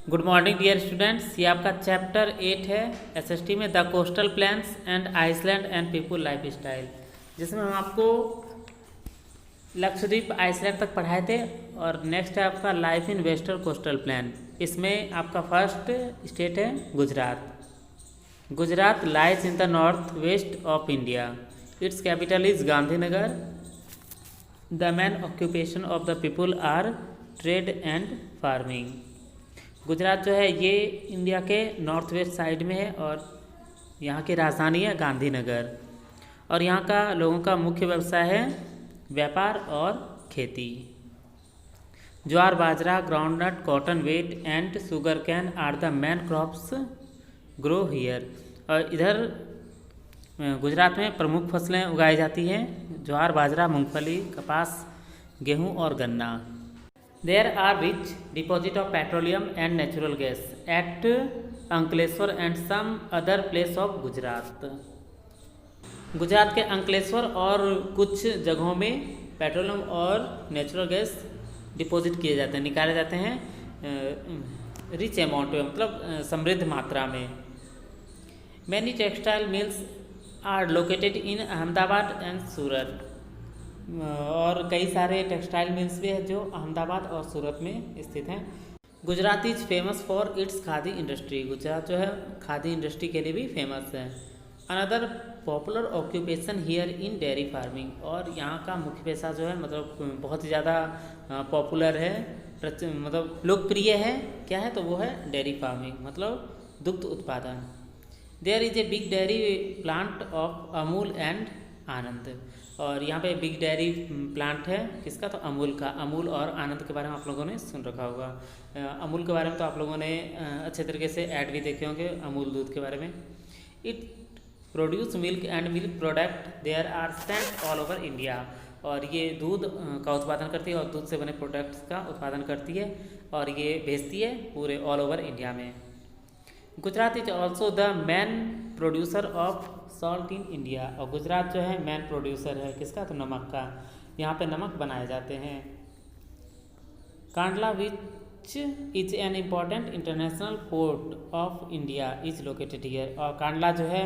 Good morning dear students. ये आपका chapter 8 है एसएसटी में, the coastal plans and island and people life style, जिसमें हम आपको लक्षद्वीप आइसलैंड तक पढ़ाए थे। और नेक्स्ट है आपका life in western coastal plan. इसमें आपका फर्स्ट स्टेट है Gujarat. Gujarat lies in the north west of India. Its capital is Gandhinagar. The main occupation of the people are trade and farming. Gujarat जो है ये इंडिया के नॉर्थ वेस्ट साइड में है और यहाँ की राजधानी है गांधीनगर। और यहाँ का लोगों का मुख्य व्यवसाय है व्यापार और खेती। Jowar, bajra, groundnut, cotton, wheat and sugar cane are the main crops grow here. और इधर गुजरात में प्रमुख फसलें उगाई जाती हैं ज्वार, बाजरा, मूंगफली, कपास, गेहूँ और गन्ना। There are rich deposit of petroleum and natural gas at Ankleshwar and some other place of Gujarat. Gujarat के अंकलेश्वर और कुछ जगहों में पेट्रोलियम और नेचुरल गैस डिपॉजिट किए जाते हैं, निकाले जाते हैं रिच अमाउंट में, मतलब समृद्ध मात्रा में। Many textile mills are located in Ahmedabad and Surat. और कई सारे टेक्सटाइल मिल्स भी हैं जो अहमदाबाद और सूरत में स्थित हैं। Gujarat is famous for its khadi industry. Gujarat जो है खादी इंडस्ट्री के लिए भी फेमस है। Another popular occupation here in dairy farming. और यहाँ का मुख्य पेशा जो है मतलब बहुत ही ज़्यादा पॉपुलर है, मतलब लोकप्रिय है, क्या है तो वो है डेयरी फार्मिंग, मतलब दुग्ध उत्पादन। There is a big dairy plant of Amul and Anand. और यहाँ पे बिग डेयरी प्लांट है किसका, तो अमूल का। अमूल और आनंद के बारे में आप लोगों ने सुन रखा होगा। अमूल के बारे में तो आप लोगों ने अच्छे तरीके से ऐड भी देखे होंगे अमूल दूध के बारे में। It produce milk and milk product there are sent all over India. और ये दूध का उत्पादन करती है और दूध से बने प्रोडक्ट्स का उत्पादन करती है और ये भेजती है पूरे ऑल ओवर इंडिया में। Gujarat is also the man producer of salt in India. और गुजरात जो है मैन प्रोड्यूसर है किसका, तो नमक का। यहाँ पे नमक बनाए जाते हैं। Kandla which is an important international port of India is located here. और कांडला जो है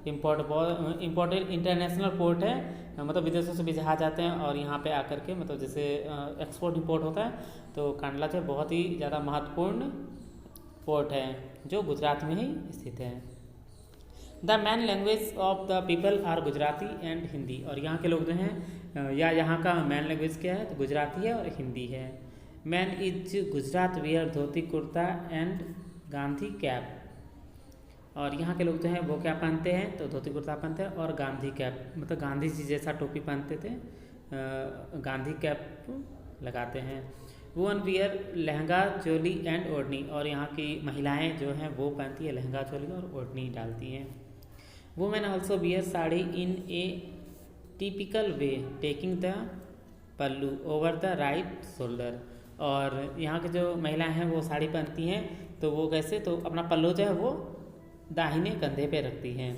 इम्पोर्टेंट इंटरनेशनल पोर्ट है, मतलब विदेशों से भी जहाज आते हैं और यहाँ पे आकर के मतलब जैसे एक्सपोर्ट इम्पोर्ट होता है, तो कांडला जो है बहुत ही ज़्यादा महत्वपूर्ण पोर्ट है जो गुजरात में ही स्थित है। The main language of the people are Gujarati and Hindi. और यहाँ के लोग जो हैं या यहाँ का मैन लैंग्वेज क्या है, तो गुजराती है और हिंदी है। Man is Gujarat wear dhoti kurta and Gandhi cap. और यहाँ के लोग जो हैं वो क्या पहनते हैं, तो धोती कुर्ता पहनते हैं और गांधी कैप, मतलब गांधी जी जैसा टोपी पहनते थे, गांधी कैप लगाते हैं। Woman wear lehenga, choli and ओढ़नी। और यहाँ की महिलाएं जो हैं वो पहनती है लहंगा, चोली और ओढ़नी डालती हैं। Women also wear sari in A typical way taking the pallu over the right shoulder. और यहाँ की जो महिलाएं हैं वो साड़ी पहनती हैं, तो वो कैसे, तो अपना पल्लू जो है वो दाहिने कंधे पे रखती हैं।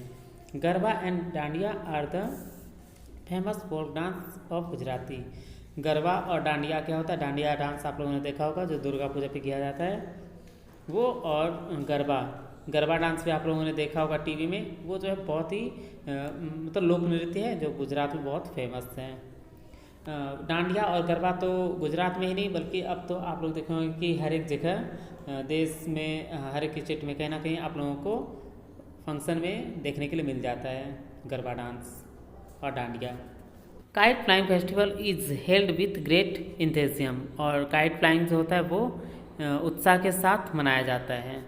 Garba and Dandiya are the famous folk dance of Gujarati. Garba और डांडिया क्या होता है, डांडिया डांस आप लोगों ने देखा होगा जो दुर्गा पूजा पे किया जाता है वो, और गरबा डांस भी आप लोगों ने देखा होगा टीवी में। वो जो है बहुत ही मतलब लोक नृत्य है जो गुजरात में बहुत फेमस है। डांडिया और गरबा तो गुजरात में ही नहीं बल्कि अब तो आप लोग देखे होंगे कि हर एक जगह देश में हर एक स्टेट में कहीं ना कहीं आप लोगों को फंक्शन में देखने के लिए मिल जाता है गरबा डांस और dandiya. Kite flying festival is held with great enthusiasm. और काइट फ्लाइंग जो होता है वो उत्साह के साथ मनाया जाता है,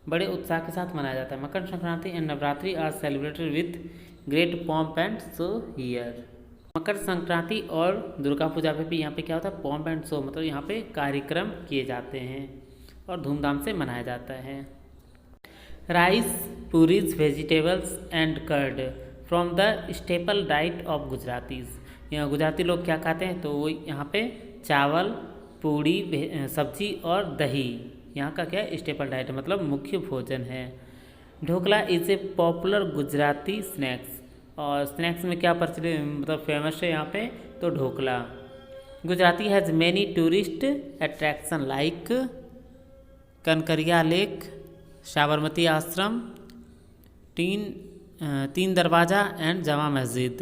बड़े उत्साह के साथ मनाया जाता है। Makar Sankranti and Navratri are celebrated with great pomp and show here. Makar Sankranti और दुर्गा पूजा पे भी यहाँ पे क्या होता है, पॉम्प एंड शो, मतलब यहाँ पे कार्यक्रम किए जाते हैं और धूमधाम से मनाया जाता है। Rice, puris, vegetables and curd from the staple diet of Gujaratis. यहाँ गुजराती लोग क्या खाते हैं, तो वो यहाँ पे चावल, पूड़ी, सब्जी और दही यहाँ का क्या है, स्टेपल डाइट मतलब मुख्य भोजन है। Dhokla is a popular Gujarati snacks. और स्नैक्स में क्या प्रचलित मतलब फेमस है यहाँ पे, तो dhokla. Gujarati has many tourist attraction like Kankaria lake, Sabarmati आश्रम, तीन दरवाज़ा and Jama Masjid.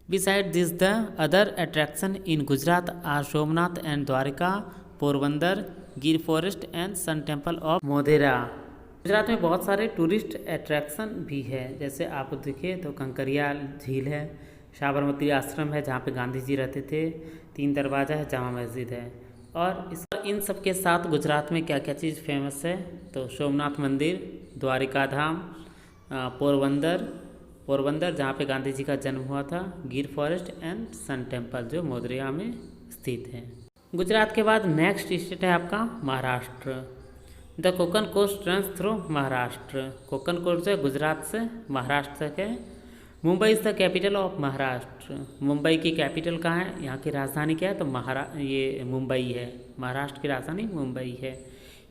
Beside this, the other attraction in Gujarat are Somnath and Dwarka, Porbandar, Gir forest and sun temple of Modhera. Gujarat में बहुत सारे टूरिस्ट अट्रैक्शन भी है, जैसे आप देखिए तो कंकरिया झील है, साबरमती आश्रम है जहाँ पे गांधी जी रहते थे, 3 दरवाज़ा है, जामा मस्जिद है। और इन सब के साथ गुजरात में क्या क्या चीज़ फेमस है, तो सोमनाथ मंदिर, द्वारिका धाम, पोरबंदर जहाँ पे गांधी जी का जन्म हुआ था, गिर फॉरेस्ट एंड सन टेम्पल जो मोधेरा में स्थित है। गुजरात के बाद नेक्स्ट स्टेट है आपका Maharashtra. The Konkan coast runs through Maharashtra. Konkan coast है गुजरात से महाराष्ट्र तक है। Mumbai is the capital of Maharashtra. Mumbai की कैपिटल कहाँ है, यहाँ की राजधानी क्या है, तो ये मुंबई है। महाराष्ट्र की राजधानी मुंबई है।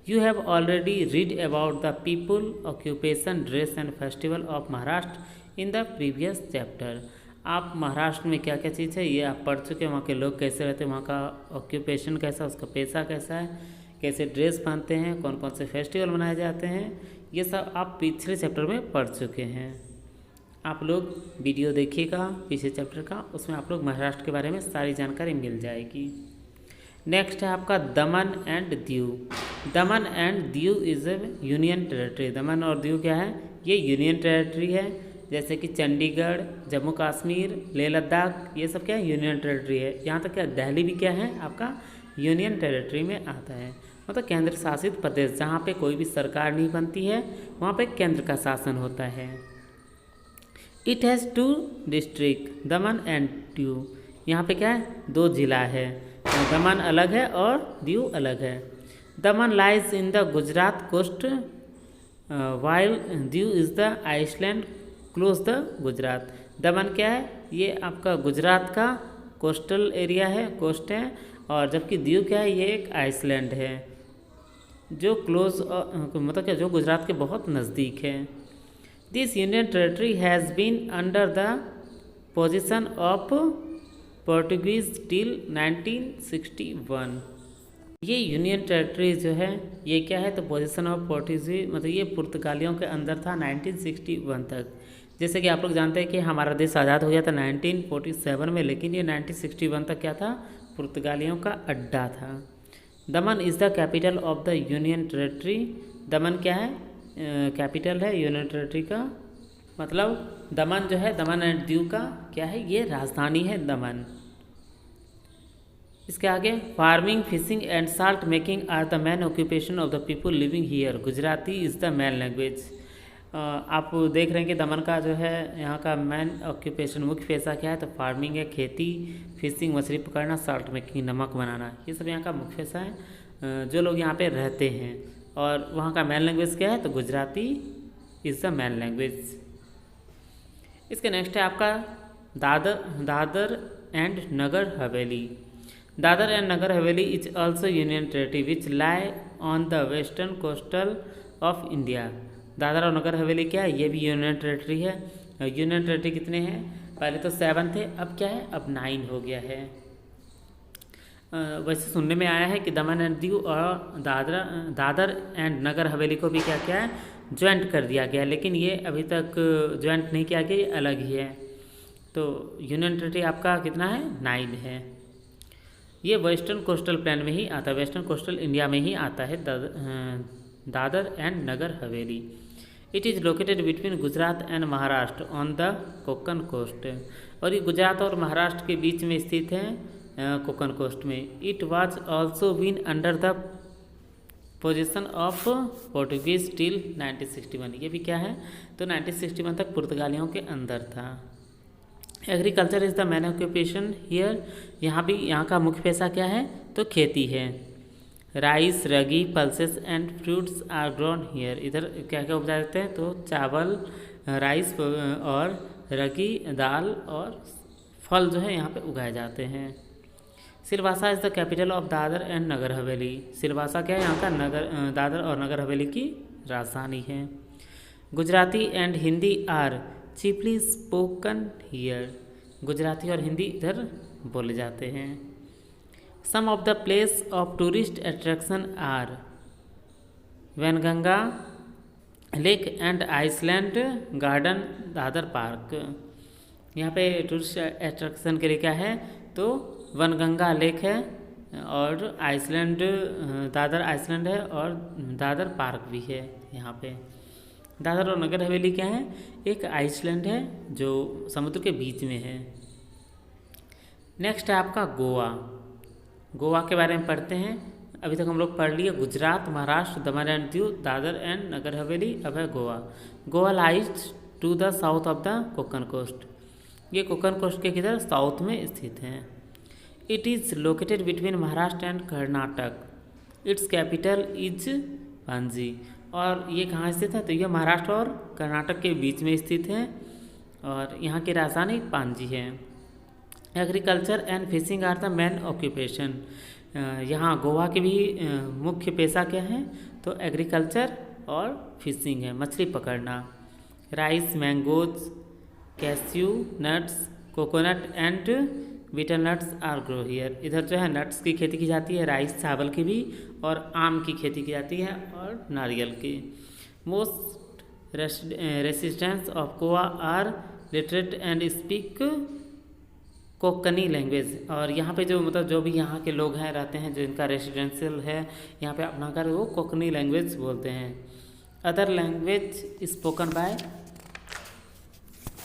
You have already read about the people, occupation, dress and festival of Maharashtra in the previous chapter. आप महाराष्ट्र में क्या क्या चीज़ है ये आप पढ़ चुके हैं, वहाँ के लोग कैसे रहते हैं, वहाँ का ऑक्यूपेशन कैसा, उसका पेशा कैसा है, कैसे ड्रेस पहनते हैं, कौन कौन से फेस्टिवल मनाए जाते हैं, ये सब आप पिछले चैप्टर में पढ़ चुके हैं। आप लोग वीडियो देखिएगा पिछले चैप्टर का, उसमें आप लोग महाराष्ट्र के बारे में सारी जानकारी मिल जाएगी। नेक्स्ट है आपका दमन and Diu. Daman and Diu is A union territory. दमन और दीव क्या है, ये यूनियन टेरेटरी है, जैसे कि चंडीगढ़, जम्मू कश्मीर, लेह लद्दाख, ये सब क्या है, यूनियन टेरेटरी है। यहाँ तक क्या दिल्ली भी क्या है आपका यूनियन टेरेटरी में आता है, मतलब केंद्र शासित प्रदेश, जहाँ पे कोई भी सरकार नहीं बनती है, वहाँ पे केंद्र का शासन होता है। It has 2 district, Daman and Diu. यहाँ पे क्या है, 2 जिला है, दमन अलग है और दीव अलग है। Daman lies in the Gujarat coast while Diu is the island close the Gujarat. Daman क्या है, ये आपका गुजरात का कोस्टल एरिया है, कोस्ट है, और जबकि दीव क्या है, ये एक आइसलैंड है जो क्लोज मतलब क्या, जो गुजरात के बहुत नज़दीक है। This union territory has been under the position of Portuguese till 1961। ये यूनियन टेरेटरी जो है ये क्या है, तो पोजीशन ऑफ पोर्टुगीज, मतलब ये पुर्तगालियों के अंदर था 1961 तक। जैसे कि आप लोग जानते हैं कि हमारा देश आज़ाद हो गया था 1947 में, लेकिन ये 1961 तक क्या था, पुर्तगालियों का अड्डा था। दमन is the capital of the union territory. दमन क्या है, कैपिटल है यूनियन टेरेटरी का, मतलब दमन जो है, दमन एंड दीव का क्या है, ये राजधानी है दमन। इसके आगे farming, fishing and salt making are the main occupation of the people living here. Gujarati is the main language. आप देख रहे हैं कि दमन का जो है यहाँ का मेन ऑक्यूपेशन, मुख्य पेशा क्या है, तो फार्मिंग है, खेती, फिशिंग मछली पकड़ना, साल्ट मेकिंग नमक बनाना, ये सब यहाँ का मुख्य पेशा है जो लोग यहाँ पे रहते हैं। और वहाँ का मेन लैंग्वेज क्या है, तो Gujarati is the main language. इसके नेक्स्ट है आपका Dadar and Nagar Haveli. Dadar and Nagar Haveli is also union territory which lie on the western coastal of India. Dadar और नगर हवेली क्या है, ये भी यूनियन टेरेटरी है। यूनियन टेरेटरी कितने हैं, पहले तो 7 थे, अब क्या है, अब 9 हो गया है। वैसे सुनने में आया है कि दमन एंड दीव और दादर एंड नगर हवेली को भी क्या क्या है, ज्वाइंट कर दिया गया, लेकिन ये अभी तक ज्वाइंट नहीं किया गया, ये अलग ही है। तो यूनियन टेरेटरी आपका कितना है, 9 है। ये वेस्टर्न कोस्टल प्लेन में ही आता है, वेस्टर्न कोस्टल इंडिया में ही आता है Dadar and Nagar Haveli. It is located between Gujarat and Maharashtra on the Konkan coast. और ये गुजरात और महाराष्ट्र के बीच में स्थित है कोकन कोस्ट में। It was also been under the position of Portuguese till 1961। ये भी क्या है, तो 1961 तक पुर्तगालियों के अंदर था। Agriculture is the main occupation here. यहाँ का मुख्य पेशा क्या है, तो खेती है। Rice, ragi, pulses and fruits are grown here. इधर क्या क्या उपजाए जाते हैं, तो चावल, राइस और रगी, दाल और फल जो है यहाँ पे उगाए जाते हैं। Silvassa is the capital of Dadra and Nagar Haveli. Silvassa क्या है, यहाँ का दादर और नगर हवेली की राजधानी है। Gujarati and Hindi are chiefly spoken here. Gujarati और हिंदी इधर बोले जाते हैं। Some of the place of tourist attraction are. Vainganga lake and island garden Dadar park. यहाँ पे टूरिस्ट अट्रैक्शन के लिए क्या है, तो वनगंगा लेक है और आइसलैंड दादर आइसलैंड है और दादर पार्क भी है। यहाँ पे दादर और नगर हवेली क्या है, एक आइसलैंड है जो समुद्र के बीच में है। नेक्स्ट है आपका गोवा। गोवा के बारे में पढ़ते हैं। अभी तक हम लोग पढ़ लिए गुजरात, महाराष्ट्र, दमन एंड दीव, दादर एंड नगर हवेली, अब है Goa. Goa lies to the south of the Konkan coast. ये कोंकण कोस्ट के किधर, साउथ में स्थित है। It is located between Maharashtra and Karnataka. Its capital is Panaji. और ये कहाँ स्थित है, तो ये महाराष्ट्र और कर्नाटक के बीच में स्थित है और यहाँ की राजधानी पणजी है। Agriculture and fishing are the main occupation. यहाँ गोवा के भी मुख्य पेशा क्या है, तो एग्रीकल्चर और फिशिंग है, मछली पकड़ना। Rice, mangoes, cashew nuts, coconut and betel nuts are grow here. इधर जो है नट्स की खेती की जाती है, राइस चावल की भी, और आम की खेती की जाती है और नारियल की। Most residents of Goa are literate and speak Konkani language. और यहाँ पे जो मतलब जो भी यहाँ के लोग हैं रहते हैं, जो इनका रेसिडेंशियल है यहाँ पे अपना घर, वो कोंकणी लैंग्वेज बोलते हैं। Other language spoken by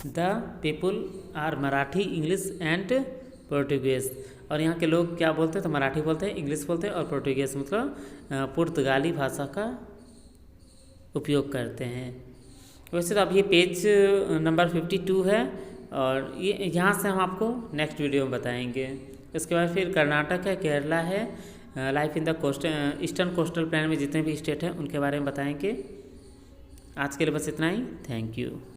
the people are Marathi, English and Portuguese. और यहाँ के लोग क्या बोलते हैं, तो मराठी बोलते हैं, इंग्लिश बोलते हैं और पोर्टुगीज मतलब पुर्तगाली भाषा का उपयोग करते हैं। वैसे तो अब ये पेज नंबर 52 है और ये यहाँ से हम आपको नेक्स्ट वीडियो में बताएंगे। इसके बाद फिर कर्नाटक है, केरला है, life in the coast eastern coastal plain में जितने भी स्टेट हैं उनके बारे में बताएंगे। आज के लिए बस इतना ही। Thank you.